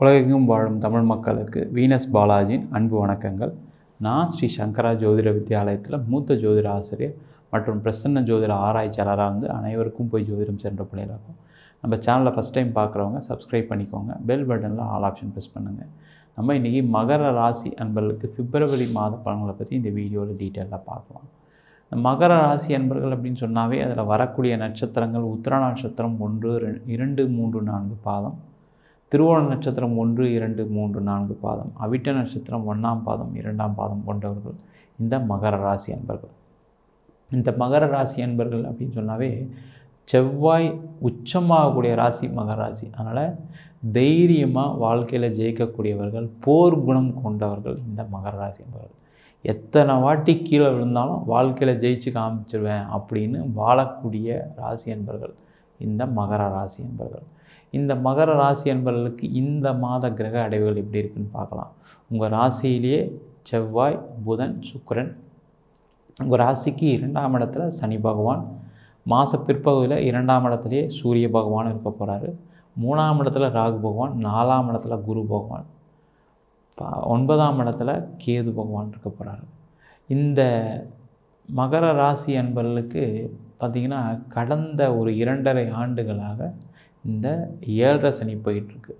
உலகெங்கும் வாழும் தமிழ் மக்களுக்கு வீனஸ் பாலாஜியின் அன்பு வணக்கங்கள். நான் ஸ்ரீ சங்கரா ஜோதிட வித்யாலயத்தில் மூத்த ஜோதிட ஆசிரியர் மற்றும் பிரசன்ன ஜோதிட ஆராய்ச்சியாளராக இருந்து அனைவருக்கும் போய் ஜோதிடம் சென்ற பிள்ளைகளாகும். நம்ம சேனலில் ஃபஸ்ட் டைம் பார்க்குறவங்க சப்ஸ்கிரைப் பண்ணிக்கோங்க. பெல் பட்டனில் ஆல் ஆப்ஷன் ப்ரெஸ் பண்ணுங்கள். நம்ம இன்றைக்கி மகர ராசி அன்பர்களுக்கு பிப்ரவரி மாத பலன்களை பற்றி இந்த வீடியோவில் டீட்டெயிலாக பார்க்கலாம். மகர ராசி அன்பர்கள் அப்படின்னு சொன்னாவே அதில் வரக்கூடிய நட்சத்திரங்கள் உத்திர நட்சத்திரம் 1, 2, 3, 4 பாதம், திருவோண நட்சத்திரம் 1, 2, 3, 4 பாதம், அவிட்ட நட்சத்திரம் 1ஆம் பாதம் 2ஆம் பாதம் கொண்டவர்கள் இந்த மகர ராசி அன்பர்கள். இந்த மகர ராசி அன்பர்கள் அப்படின்னு சொன்னாவே செவ்வாய் உச்சமாகக்கூடிய ராசி மகர ராசி. அதனால் தைரியமாக வாழ்க்கையில் ஜெயிக்கக்கூடியவர்கள், போர் குணம் கொண்டவர்கள் இந்த மகர ராசி அன்பர்கள். எத்தனை வாட்டி கீழே விழுந்தாலும் வாழ்க்கையில் ஜெயிச்சு காமிச்சிருவேன் அப்படின்னு வாழக்கூடிய ராசி அன்பர்கள் இந்த மகர ராசி அன்பர்கள். இந்த மகர ராசி அன்பர்களுக்கு இந்த மாத கிரக அடைவுகள் எப்படி இருக்குன்னு பார்க்கலாம். உங்கள் ராசியிலேயே செவ்வாய், புதன், சுக்கிரன், உங்கள் ராசிக்கு 2ஆம் இடத்துல சனி பகவான், மாத பிற்பகுதியில் 2ஆம் இடத்துலையே சூரிய பகவான் இருக்க போகிறாரு, 3ஆம் இடத்துல ராகு பகவான், 4ஆம் இடத்துல குரு பகவான், 9ஆம் இடத்துல கேது பகவான் இருக்க போகிறாரு. இந்த மகர ராசி அன்பர்களுக்கு பார்த்திங்கன்னா கடந்த ஒரு 2.5 ஆண்டுகளாக இந்த 7.5 சனி போயிட்டுருக்கு.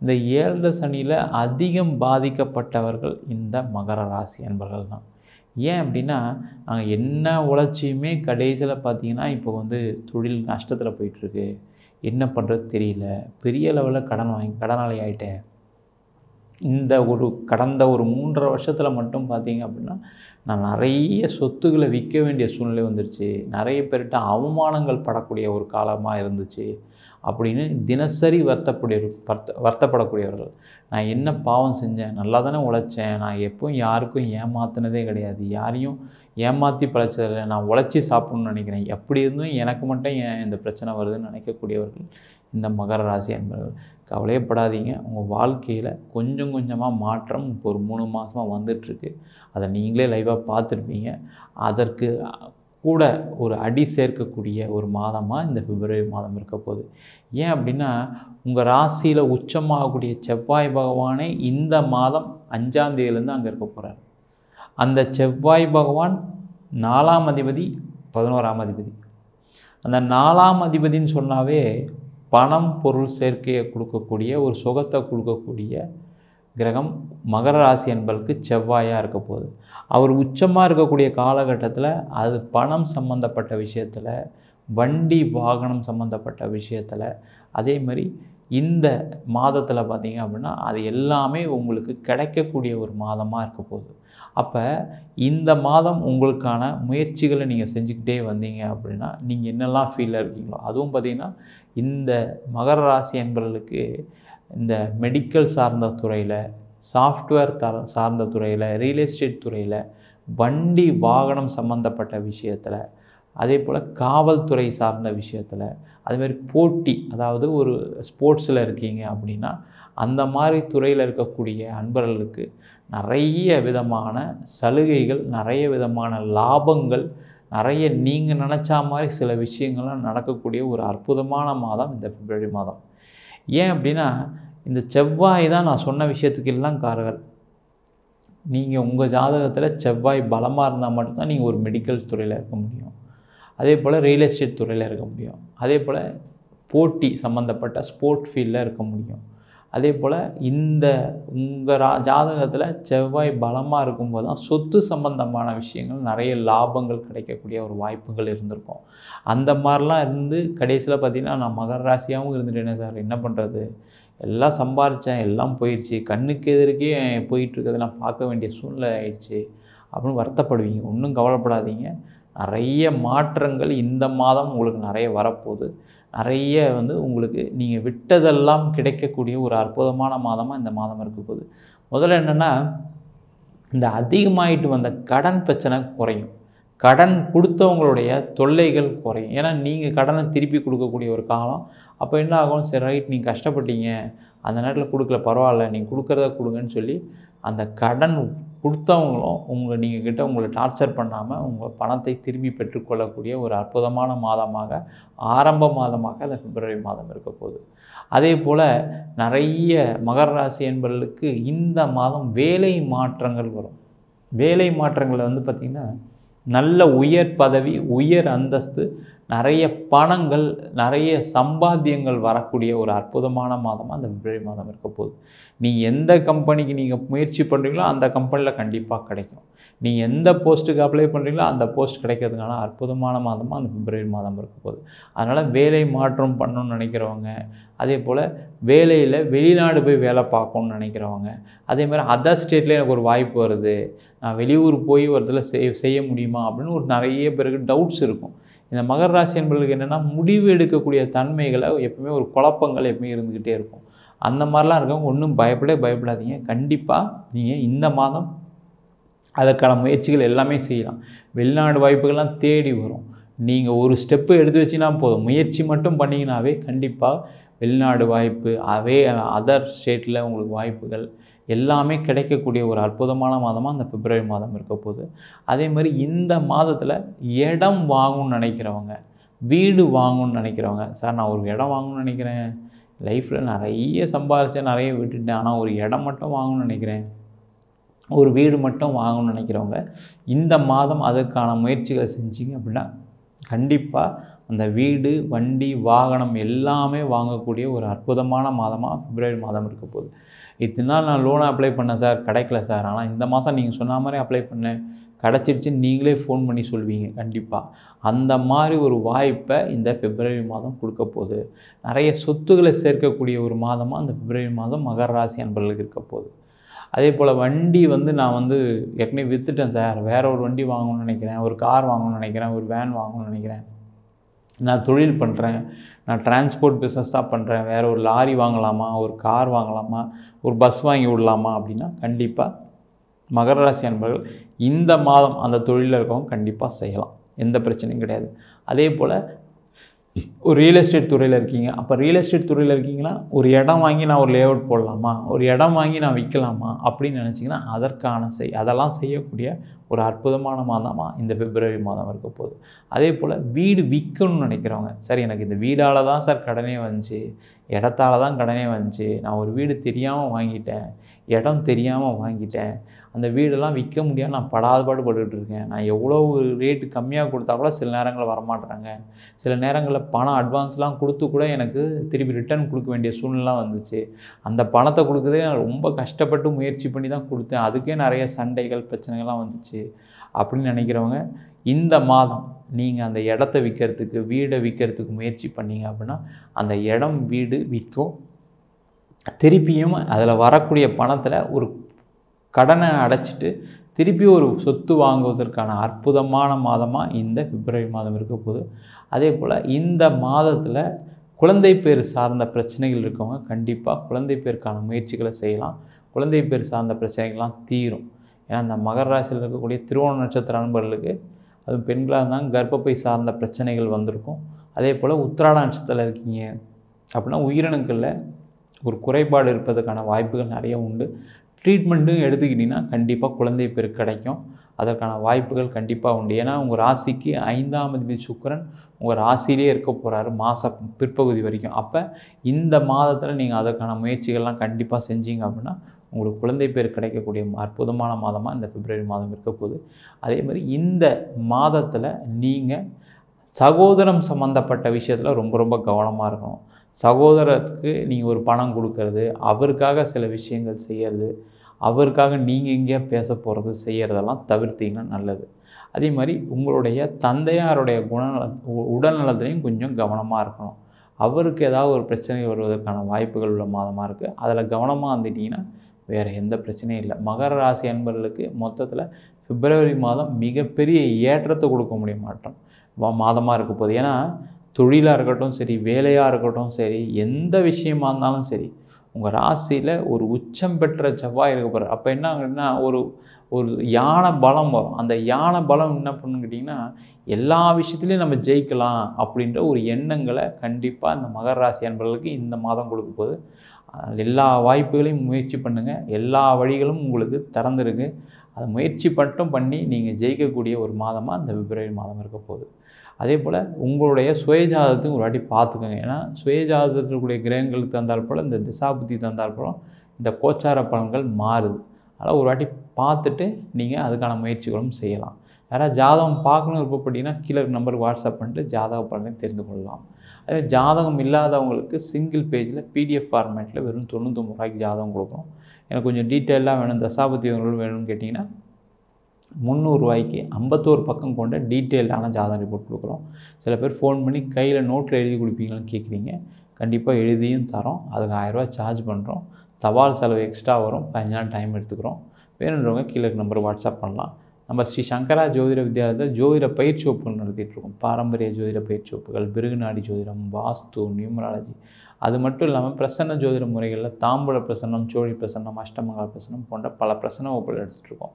இந்த 7.5 சனியில் அதிகம் பாதிக்கப்பட்டவர்கள் இந்த மகர ராசி அன்பர்கள் தான். ஏன் அப்படின்னா, நாங்கள் என்ன உழைச்சியுமே கடைசியில் பார்த்திங்கன்னா இப்போ தொழில் நஷ்டத்தில் போயிட்டுருக்கு, என்ன பண்ணுறது தெரியல, பெரிய லெவலில் கடனாளி ஆகிட்டேன். இந்த கடந்த ஒரு 3.5 வருஷத்தில் மட்டும் பார்த்திங்க அப்படின்னா நான் நிறைய சொத்துக்களை விற்க வேண்டிய சூழ்நிலை வந்துருச்சு, நிறைய பேர்கிட்ட அவமானங்கள் படக்கூடிய ஒரு காலமாக இருந்துச்சு அப்படின்னு தினசரி வருத்தப்படக்கூடியவர்கள். நான் என்ன பாவம் செஞ்சேன், நல்லா தானே உழைச்சேன், நான் எப்பவும் யாருக்கும் ஏமாத்தினதே கிடையாது, யாரையும் ஏமாற்றி பழைச்சதில்லை, நான் உழைச்சி சாப்பிட்ணுன்னு நினைக்கிறேன், எப்படி இருந்தும் எனக்கு மட்டும் ஏன் இந்த பிரச்சனை வருதுன்னு நினைக்கக்கூடியவர்கள் இந்த மகர ராசி அன்பர்கள். கவலையப்படாதீங்க, உங்கள் வாழ்க்கையில் கொஞ்சம் கொஞ்சமாக மாற்றம் இப்போ ஒரு 3 மாதமாக வந்துட்டுருக்கு. அதை நீங்களே லைவாக பார்த்துருப்பீங்க. அதற்கு கூட ஒரு அடி சேர்க்கக்கூடிய ஒரு மாதமாக இந்த பிப்ரவரி மாதம் இருக்க போகுது. ஏன் அப்படின்னா, உங்கள் ராசியில் உச்சமாகக்கூடிய செவ்வாய் பகவானே இந்த மாதம் 5ஆம் தேதியிலேருந்து அங்கே இருக்க போகிறார். அந்த செவ்வாய் பகவான் 4ஆம் அதிபதி, 11ஆம் அதிபதி. அந்த 4ஆம் அதிபதின்னு சொன்னாவே பணம் பொருள் சேர்க்கையை கொடுக்கக்கூடிய ஒரு சுகத்தை கொடுக்கக்கூடிய கிரகம் மகர ராசி என்பதற்கு செவ்வாயாக இருக்க போகுது. அவர் உச்சமாக இருக்கக்கூடிய காலகட்டத்தில் அது பணம் சம்பந்தப்பட்ட விஷயத்தில், வண்டி வாகனம் சம்பந்தப்பட்ட விஷயத்தில், அதே மாதிரி இந்த மாதத்தில் பார்த்திங்க அப்படின்னா அது எல்லாமே உங்களுக்கு கிடைக்கக்கூடிய ஒரு மாதமாக இருக்க போகுது. அப்போ இந்த மாதம் உங்களுக்கான முயற்சிகளை நீங்கள் செஞ்சுக்கிட்டே வந்தீங்க அப்படின்னா நீங்கள் என்னெல்லாம் ஃபீலில் இருக்கீங்களோ, அதுவும் பார்த்திங்கன்னா இந்த மகர ராசி என்பவர்களுக்கு இந்த மெடிக்கல் சார்ந்த துறையில், சாஃப்ட்வேர் சார்ந்த துறையில், ரியல் எஸ்டேட் துறையில், வண்டி வாகனம் சம்மந்தப்பட்ட விஷயத்தில், அதே போல் காவல்துறை சார்ந்த விஷயத்தில், அதுமாதிரி போட்டி, அதாவது ஒரு ஸ்போர்ட்ஸில் இருக்கீங்க அப்படின்னா அந்த மாதிரி துறையில் இருக்கக்கூடிய அன்பர்களுக்கு நிறைய விதமான சலுகைகள், நிறைய விதமான லாபங்கள், நிறைய நீங்கள் நினச்சா மாதிரி சில விஷயங்கள்லாம் நடக்கக்கூடிய ஒரு அற்புதமான மாதம் இந்த பிப்ரவரி மாதம். ஏன் அப்படின்னா, இந்த செவ்வாய் தான் நான் சொன்ன விஷயத்துக்கு எல்லாம் காரகர். நீங்கள் உங்கள் ஜாதகத்தில் செவ்வாய் பலமாக இருந்தால் மட்டும்தான் நீங்கள் ஒரு மெடிக்கல் துறையில் இருக்க முடியும், அதே போல் ரியல் எஸ்டேட் துறையில் இருக்க முடியும், அதே போல் போட்டி சம்மந்தப்பட்ட ஸ்போர்ட் ஃபீல்டில் இருக்க முடியும். அதே போல் இந்த உங்கள் ஜாதகத்தில் செவ்வாய் பலமாக இருக்கும்போது தான் சொத்து சம்பந்தமான விஷயங்கள், நிறைய லாபங்கள் கிடைக்கக்கூடிய ஒரு வாய்ப்புகள் இருந்திருக்கும். அந்த மாதிரிலாம் இருந்து கடைசியில் பார்த்திங்கன்னா நான் மகர ராசியாகவும் இருந்துட்டேனே சார், என்ன பண்ணுறது, எல்லாம் சம்பாரித்தேன், எல்லாம் போயிடுச்சு, கண்ணுக்கு எதிர்க்கே போயிட்டுருக்கிறது நான் பார்க்க வேண்டிய சூழ்நிலை ஆயிடுச்சு அப்படின்னு வருத்தப்படுவீங்க. ஒன்றும் கவலைப்படாதீங்க, நிறைய மாற்றங்கள் இந்த மாதம் உங்களுக்கு நிறைய வரப்போகுது. நிறைய உங்களுக்கு நீங்கள் விட்டதெல்லாம் கிடைக்கக்கூடிய ஒரு அற்புதமான மாதமாக இந்த மாதம் இருக்க போகுது. முதல்ல என்னென்னா, இந்த அதிகமாகிட்டு வந்த கடன் பிரச்சனை குறையும், கடன் கொடுத்தவங்களுடைய தொல்லைகள் குறையும். ஏன்னா நீங்கள் கடனை திருப்பி கொடுக்கக்கூடிய ஒரு காலம். அப்போ என்ன ஆகும், சரி ரைட் நீங்கள் கஷ்டப்பட்டீங்க, அந்த நேரத்தில் கொடுக்கல, பரவாயில்ல நீங்கள் கொடுக்குறத கொடுங்கன்னு சொல்லி அந்த கடன் கொடுத்தவங்களும் உங்களை டார்ச்சர் பண்ணாமல் உங்கள் பணத்தை திரும்பி பெற்றுக்கொள்ளக்கூடிய ஒரு அற்புதமான மாதமாக, ஆரம்ப மாதமாக அந்த பிப்ரவரி மாதம் இருக்க போகுது. அதே போல் நிறைய மகர ராசி என்பவர்களுக்கு இந்த மாதம் வேலை மாற்றங்கள் வரும். வேலை மாற்றங்களில் வந்து பார்த்திங்கன்னா நல்ல உயர் பதவி, உயர் அந்தஸ்து, நிறைய பணங்கள், நிறைய சம்பாத்தியங்கள் வரக்கூடிய ஒரு அற்புதமான மாதமாக அந்த பிப்ரவரி மாதம் இருக்க போகுது. நீங்கள் எந்த கம்பெனிக்கு நீங்கள் முயற்சி பண்ணுறீங்களோ அந்த கம்பெனியில் கண்டிப்பாக கிடைக்கும். நீங்கள் எந்த போஸ்ட்டுக்கு அப்ளை பண்ணுறீங்களோ அந்த போஸ்ட் கிடைக்கிறதுக்கான அற்புதமான மாதமாக அந்த பிப்ரவரி மாதம் இருக்க போகுது. அதனால் வேலை மாற்றம் பண்ணணும்னு நினைக்கிறவங்க, அதே போல் வேலையில் வெளிநாடு போய் வேலை பார்க்கணுன்னு நினைக்கிறவங்க, அதே மாதிரி அதர் ஸ்டேட்டில் எனக்கு ஒரு வாய்ப்பு வருது, நான் வெளியூர் போய் ஒரு இதில் செய்ய முடியுமா அப்படின்னு ஒரு நிறைய பேருக்கு டவுட்ஸ் இருக்கும். இந்த மகர ராசி என்பவர்களுக்கு என்னென்னா முடிவு எடுக்கக்கூடிய தன்மைகளை எப்பவுமே ஒரு குழப்பங்கள் எப்பவுமே இருந்துக்கிட்டே இருக்கும். அந்த மாதிரிலாம் இருக்கவங்க ஒன்றும் பயப்படாதீங்க. கண்டிப்பாக நீங்கள் இந்த மாதம் அதற்கான முயற்சிகள் எல்லாமே செய்யலாம். வெளிநாடு வாய்ப்புகள்லாம் தேடி வரும். நீங்கள் ஒரு ஸ்டெப்பு எடுத்து வச்சிங்கன்னா போதும், முயற்சி மட்டும் பண்ணிங்கனாவே கண்டிப்பாக வெளிநாடு வாய்ப்பு, அதர் ஸ்டேட்டில் உங்களுக்கு வாய்ப்புகள் எல்லாமே கிடைக்கக்கூடிய ஒரு அற்புதமான மாதமாக அந்த பிப்ரவரி மாதம் இருக்க போகுது. அதே மாதிரி இந்த மாதத்தில் இடம் வாங்கணும்னு நினைக்கிறவங்க, வீடு வாங்கணும்னு நினைக்கிறவங்க, சார் நான் ஒரு இடம் வாங்கணும்னு நினைக்கிறேன், லைஃப்பில் நிறைய சம்பாதிச்சேன், நிறைய விட்டுட்டேன், ஆனால் ஒரு இடம் மட்டும் வாங்கணும்னு நினைக்கிறேன், ஒரு வீடு மட்டும் வாங்கணும்னு நினைக்கிறவங்க இந்த மாதம் அதற்கான முயற்சிகளை செஞ்சீங்க அப்படின்னா கண்டிப்பாக அந்த வீடு, வண்டி, வாகனம் எல்லாமே வாங்கக்கூடிய ஒரு அற்புதமான மாதமாக பிப்ரவரி மாதம் இருக்க போகுது. இத்தனை நாள் நான் லோனை அப்ளை பண்ணேன் சார், கிடைக்கல சார், ஆனால் இந்த மாதம் நீங்கள் சொன்ன மாதிரி அப்ளை பண்ணேன், கிடச்சிருச்சுன்னு நீங்களே ஃபோன் பண்ணி சொல்வீங்க. கண்டிப்பாக அந்த மாதிரி ஒரு வாய்ப்பை இந்த பிப்ரவரி மாதம் கொடுக்க போகுது. நிறைய சொத்துக்களை சேர்க்கக்கூடிய ஒரு மாதமாக அந்த பிப்ரவரி மாதம் மகர ராசி அன்பர்களுக்கு இருக்க போகுது. அதே போல் வண்டி வந்து நான் வந்து ஏற்கனவே விற்றுட்டேன் சார், வேறு ஒரு வண்டி வாங்கணும்னு நினைக்கிறேன், ஒரு கார் வாங்கணும்னு நினைக்கிறேன், ஒரு வேன் வாங்கணும்னு நினைக்கிறேன், நான் தொழில் பண்ணுறேன், நான் டிரான்ஸ்போர்ட் பிஸ்னஸ் தான் பண்ணுறேன், வேறு ஒரு லாரி வாங்கலாமா, ஒரு கார் வாங்கலாமா, ஒரு பஸ் வாங்கி விடலாமா அப்படின்னா கண்டிப்பாக மகர ராசி அன்பர்கள் இந்த மாதம் அந்த தொழிலில் இருக்கவங்க கண்டிப்பாக செய்யலாம். எந்த பிரச்சனையும் கிடையாது. அதே போல் ஒரு ரியல் எஸ்டேட் துறையில் இருக்கீங்க, அப்போ ரியல் எஸ்டேட் துறையில் இருக்கீங்கன்னா ஒரு இடம் வாங்கி நான் ஒரு லேஅவுட் போடலாமா, ஒரு இடம் வாங்கி நான் விற்கலாமா அப்படின்னு நினச்சிங்கன்னா அதெல்லாம் செய்யக்கூடிய ஒரு அற்புதமான மாதமாக இந்த பிப்ரவரி மாதம் இருக்க போகுது. அதே போல் வீடு விற்கணும்னு நினைக்கிறவங்க, சார் எனக்கு இந்த வீடால் தான் சார் கடனே வந்துச்சு, இடத்தால தான் கடனே வந்துச்சு, நான் ஒரு வீடு தெரியாமல் வாங்கிட்டேன், இடம் தெரியாமல் வாங்கிட்டேன், அந்த வீடெல்லாம் விற்க முடியாது, நான் படாதபாடு பட்டுக்கிட்டு இருக்கேன், நான் எவ்வளோ ஒரு ரேட்டு கம்மியாக கொடுத்தா கூட சில நேரங்களில் வரமாட்டுறாங்க, சில நேரங்களில் பணம் அட்வான்ஸ்லாம் கொடுத்து கூட எனக்கு திருப்பி ரிட்டர்ன் கொடுக்க வேண்டிய சூழ்நிலாம் வந்துச்சு, அந்த பணத்தை கொடுக்குறதே நான் ரொம்ப கஷ்டப்பட்டு முயற்சி பண்ணி தான் கொடுத்தேன், அதுக்கே நிறைய சண்டைகள் பிரச்சனைகள்லாம் வந்துச்சு அப்படின்னு நினைக்கிறவங்க இந்த மாதம் நீங்கள் அந்த இடத்த விற்கிறதுக்கு, வீடை விற்கிறதுக்கு முயற்சி பண்ணீங்க அப்படின்னா அந்த இடம், வீடு விற்கும். திருப்பியும் அதில் வரக்கூடிய பணத்தில் ஒரு கடனை அடைச்சிட்டு திருப்பி ஒரு சொத்து வாங்குவதற்கான அற்புதமான மாதமாக இந்த பிப்ரவரி மாதம் இருக்க போகுது. அதே போல் இந்த மாதத்தில் குழந்தை பேர் சார்ந்த பிரச்சனைகள் இருக்கவங்க கண்டிப்பாக குழந்தை பேருக்கான முயற்சிகளை செய்யலாம். குழந்தை பேர் சார்ந்த பிரச்சனைகள்லாம் தீரும். ஏன்னா இந்த மகர ராசியில் இருக்கக்கூடிய திருவோண நட்சத்திர நண்பர்களுக்கு, அதுவும் பெண்களாக இருந்தாங்க, கர்ப்பப்பை சார்ந்த பிரச்சனைகள் வந்திருக்கும். அதே போல் உத்திராட நட்சத்திரத்தில் இருக்கீங்க அப்படின்னா உயிரணுக்களில் ஒரு குறைபாடு இருப்பதற்கான வாய்ப்புகள் நிறைய உண்டு. ட்ரீட்மெண்ட்டும் எடுத்துக்கிட்டிங்கன்னா கண்டிப்பாக குழந்தை பேர் கிடைக்கும். அதற்கான வாய்ப்புகள் கண்டிப்பாக உண்டு. ஏன்னா உங்கள் ராசிக்கு 5ஆம் அதிபதி சுக்கிரன் உங்கள் ராசியிலே இருக்க போகிறாரு பிற்பகுதி வரைக்கும். அப்போ இந்த மாதத்தில் நீங்கள் அதற்கான முயற்சிகள்லாம் கண்டிப்பாக செஞ்சீங்க அப்படின்னா உங்களுக்கு குழந்தை பேர் கிடைக்கக்கூடிய அற்புதமான மாதமாக இந்த பிப்ரவரி மாதம் இருக்க போகுது. அதே மாதிரி இந்த மாதத்தில் நீங்கள் சகோதரம் சம்மந்தப்பட்ட விஷயத்தில் ரொம்ப ரொம்ப கவனமாக இருக்கணும். சகோதரருக்கு நீங்கள் ஒரு பணம் கொடுக்கறது, அவருக்காக சில விஷயங்கள் செய்கிறது, அவருக்காக நீங்கள் எங்கேயா பேச போகிறது செய்கிறதெல்லாம் தவிர்த்திங்கன்னா நல்லது. அதே மாதிரி உங்களுடைய தந்தையாருடைய உடல்நலத்துலையும் கொஞ்சம் கவனமாக இருக்கணும். அவருக்கு ஏதாவது ஒரு பிரச்சனை வருவதற்கான வாய்ப்புகள் உள்ள மாதமாக இருக்குது. அதில் கவனமாக இருந்துட்டிங்கன்னா வேறு எந்த பிரச்சனையும் இல்லை. மகர ராசி அன்பர்களுக்கு மொத்தத்தில் பிப்ரவரி மாதம் மிகப்பெரிய ஏற்றத்தை கொடுக்க மாதமாக இருக்க போகுது. ஏன்னா தொழிலாக இருக்கட்டும் சரி, வேலையாக இருக்கட்டும் சரி, எந்த விஷயமா இருந்தாலும் சரி, உங்கள் ராசியில் ஒரு உச்சம் பெற்ற செவ்வாய் இருக்க போகிறார். அப்போ என்ன ஆகுதுன்னா ஒரு யானை பலம் வரும். அந்த யானை பலம் என்ன பண்ணுன்னு கேட்டிங்கன்னா எல்லா விஷயத்துலையும் நம்ம ஜெயிக்கலாம் அப்படின்ற ஒரு எண்ணங்களை கண்டிப்பாக இந்த மகர ராசி அன்பர்களுக்கு இந்த மாதம் கொடுக்க போகுது. எல்லா வாய்ப்புகளையும் முயற்சி பண்ணுங்கள். எல்லா வழிகளும் உங்களுக்கு திறந்துருக்கு. அதை முயற்சி மட்டும் பண்ணி நீங்கள் ஜெயிக்கக்கூடிய ஒரு மாதமாக இந்த பிப்ரவரி மாதம் இருக்க போகுது. அதே போல் உங்களுடைய சுயஜாதகத்தையும் ஒரு வாட்டி பார்த்துக்கோங்க. ஏன்னா சுயஜாதகத்தில் இருக்கக்கூடிய கிரகங்களுக்கு தந்தால் போல் இந்த திசாபுத்தி தந்தால் போல் இந்த கோச்சார பலன்கள் மாறுது. அதனால் ஒரு வாட்டி பார்த்துட்டு நீங்கள் அதுக்கான முயற்சிகளும் செய்யலாம். யாராவது ஜாதகம் பார்க்கணும் விருப்பப்பட்டீங்கன்னா கீழே நம்பருக்கு வாட்ஸ்அப் பண்ணிட்டு ஜாதக பலனை தெரிந்து கொள்ளலாம். அதே ஜாதகம் இல்லாதவங்களுக்கு சிங்கிள் பேஜில் பிடிஎஃப் ஃபார்மேட்டில் வெறும் 99 ரூபாய்க்கு ஜாதகம் கொடுக்குறோம். எனக்கு கொஞ்சம் டீட்டெயிலாக வேணும், தசாபுத்தி வேணும்னு கேட்டிங்கன்னா 300 ரூபாய்க்கு 51 பக்கம் கொண்ட டீட்டெயில்டான ஜாதகம் ரிப்போர்ட் கொடுக்குறோம். சில பேர் ஃபோன் பண்ணி கையில் நோட்டில் எழுதி கொடுப்பீங்களான்னு கேட்குறீங்க. கண்டிப்பாக எழுதியும் தரோம். அதுக்கு 1000 ரூபா சார்ஜ் பண்ணுறோம். தபால் செலவு எக்ஸ்ட்ரா வரும். 15 நாள் டைம் எடுத்துக்கிறோம். வேணுன்றவங்க கீழே நம்பருக்கு வாட்ஸ்அப் பண்ணலாம். நம்ம ஸ்ரீ சங்கரா ஜோதிட வித்யாலயத்தில் ஜோதிட பயிற்சி வகுப்புகள் நடத்திட்டுருக்கோம். பாரம்பரிய ஜோதிட பயிற்சி வகுப்புகள், பிருகுநாடி ஜோதிடம், வாஸ்து, நியூமராலஜி, அது மட்டும் இல்லாமல் பிரசன்ன ஜோதிட முறைகளில் தாம்பூல பிரசன்னம், சோழி பிரசன்னம், அஷ்டமங்கல பிரசன்னம் போன்ற பல பிரசன்ன வகுப்புகள் எடுத்துகிட்ருக்கோம்.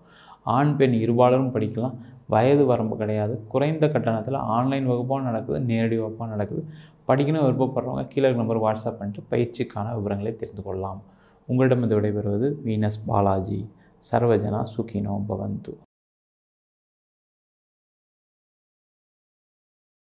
ஆண் பெண் இருபாலரும் படிக்கலாம். வயது வரம்பு கிடையாது. குறைந்த கட்டணத்தில் ஆன்லைன் வகுப்பாக நடக்குது, நேரடி வகுப்பாக நடக்குது. படிக்கணும் விருப்பப்படுறவங்க கீழே நம்பர் வாட்ஸ்அப் பண்ணிட்டு பயிற்சிக்கான விவரங்களை தெரிந்து கொள்ளலாம். உங்களிடம் இது விடைபெறுவது வீனஸ் பாலாஜி. சர்வஜனா சுகினோ பவந்து.